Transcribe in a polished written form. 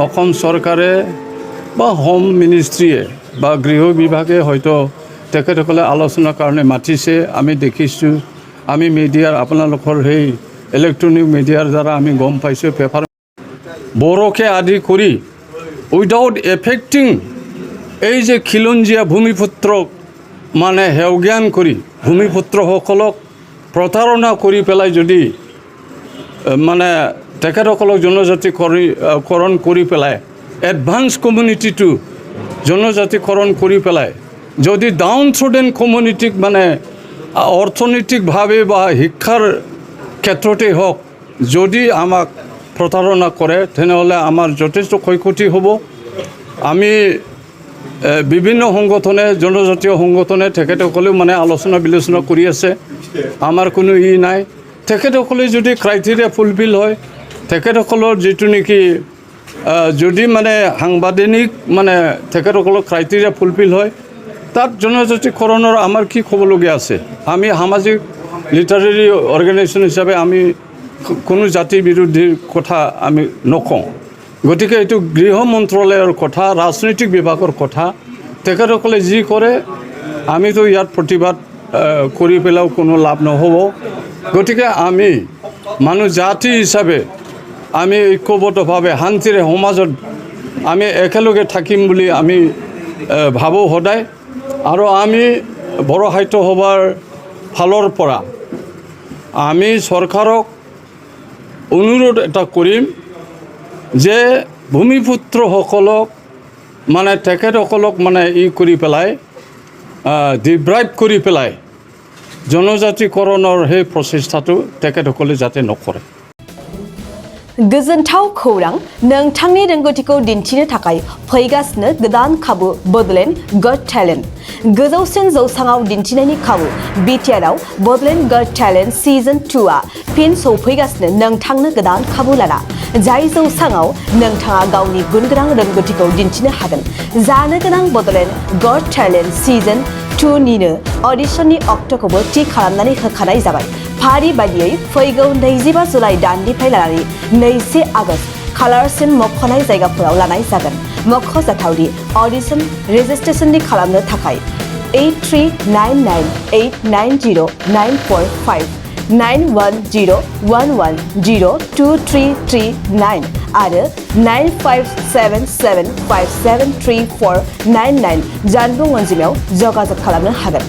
অসম চৰকাৰে বা হোম মিনিষ্ট্ৰীয়ে বা গৃহ বিভাগে হয়তো তেখেতসকলে আলোচনাৰ কাৰণে মাতিছে আমি দেখিছোঁ আমি মিডিয়াৰ আপোনালোকৰ সেই ইলেক্ট্ৰনিক মিডিয়াৰ দ্বাৰা আমি গম পাইছোঁ পেপাৰ বড়োকে আদি কৰি উইদাউট এফেক্টিং এই যে খিলঞ্জীয়া ভূমিপুত্ৰক মানে হেওজ্ঞান কৰি ভূমিপুত্ৰসকলক প্ৰতাৰণা কৰি পেলাই যদি মানে তেখেতসকলক জনজাতিকৰণ কৰি পেলাই এডভান্স কমিউনিটিটো জনজাতিকৰণ কৰি পেলাই যদি ডাউন থ্ৰডেন কমিউনিটিক মানে অৰ্থনৈতিকভাৱে বা শিক্ষাৰ ক্ষেত্ৰতেই হওক যদি আমাক প্ৰতাৰণা কৰে তেনেহ'লে আমাৰ যথেষ্ট ক্ষয়ক্ষতি হ'ব আমি বিভিন্ন সংগঠনে জনজাতীয় সংগঠনে তেখেতসকলেও মানে আলোচনা বিলোচনা কৰি আছে আমাৰ কোনো নাই তেখেতসকলে যদি ক্ৰাইটেৰিয়া ফুলফিল হয় তেখেতসকলৰ যিটো নেকি যদি মানে সাংবিধানিক মানে তেখেতসকলৰ ক্ৰাইটেৰিয়া ফুলফিল হয় তাত জনজাতিকৰণৰ আমাৰ কি ক'বলগীয়া আছে আমি সামাজিক লিটাৰেৰী অৰ্গেনাইজেশ্যন হিচাপে আমি কোনো জাতিৰ বিৰোধী কথা আমি নকওঁ গতিকে এইটো গৃহ মন্ত্ৰালয়ৰ কথা ৰাজনৈতিক বিভাগৰ কথা তেখেতসকলে যি কৰে আমিতো ইয়াত প্ৰতিবাদ কৰি পেলাও কোনো লাভ নহ'ব গতিকে আমি মানুহ জাতি হিচাপে আমি ঐক্যবদ্ধভাৱে শান্তিৰে সমাজত আমি একেলগে থাকিম বুলি আমি ভাবোঁ সদায় আৰু আমি বড়ো সাহিত্য সভাৰ ফালৰ পৰা আমি চৰকাৰক অনুৰোধ এটা কৰিম যে ভূমিপুত্ৰসকলক মানে তেখেতসকলক মানে কৰি পেলাই ডিপ্ৰাইভ কৰি পেলাই জনজাতিকৰণৰ সেই প্ৰচেষ্টাটো তেখেতসকলে যাতে নকৰে गोजोनथाव खौरां नोंथांनि रोंगौथिखौ दिन्थिनो थाखाय फैगासिनो गोदान खाबु बडलेण्ड गट टेलेन्ट गोजौसिन जौसाङाव दिन्थिनायनि खाबु बिटिआरआव बडलेण्ड गट टेलेन्ट सिजन 2आ फिन सौफैगासिनो नोंथांनो गोदान खाबु लाना जाय जौसाङाव नोंथाङा गावनि गुनगोनां रोंगौथिखौ दिन्थिनो हागोन जानो गोनां बडलेण्ड गट टेलेन्ट सिजन 2 निनो अडिशननि अक्ट'खौबो थि खालामनानै होखानाय जाबाय फारि बायदियै फैगौ 25 जुलाइ दाननिफ्राय लानानै 2 आगस्त खालारसिम मख'नाय जायगाफोराव लानाय जागोन मख'जाथावदि अडिशन रेजिस्ट्रेशननि खालामनो थाखाय 8399890945 9101102339 आरो 9577573499 जानबुं अनजिमायाव जगाजग खालामनो हागोन